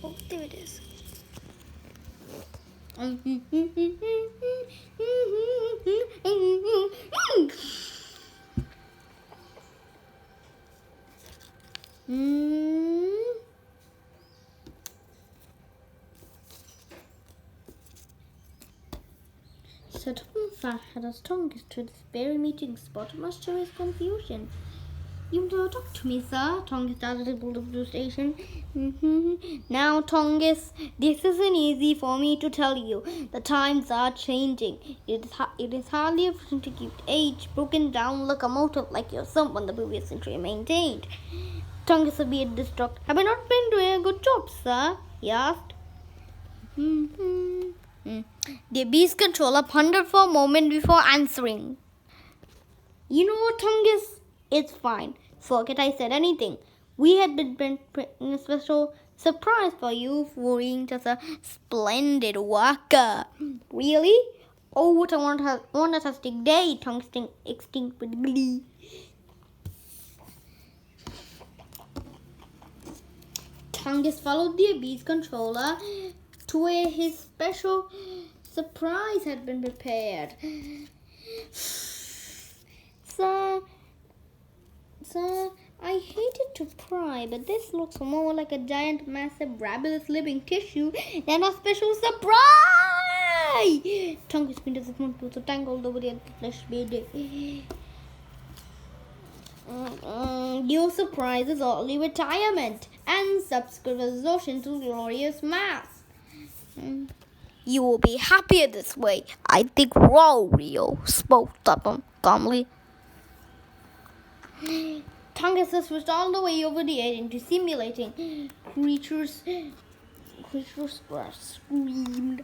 Oh, there it is. So Topam Hatt had a Tongas to this very meeting spot, much to his confusion. You don't talk to me, sir. Tongas started to pull the blue station. Now, Tongas, this isn't easy for me to tell you. The times are changing. It is hardly efficient to keep age broken down locomotive like your son on the previous century maintained. Tongas appeared distraught. Have I not been doing a good job, sir? He asked. The beast controller pondered for a moment before answering. You know what, Tongas? It's fine. Forget I said anything. We had been preparing a special surprise for you for being just a splendid worker. Really? Oh, what a fantastic day, Tongas exclaimed with glee. Tongas followed the beast controller to where his special surprise had been prepared. Sir, I hated to pry, but this looks more like a giant, massive, rabulous living tissue than a special surprise! Tongas fingers were so tangled over the flesh bead. Your surprise is early retirement and subsequent resolution to glorious mass. You will be happier this way. I think Rio spoke Topam calmly. Tongas switched all the way over the edge into simulating. Creatures screamed.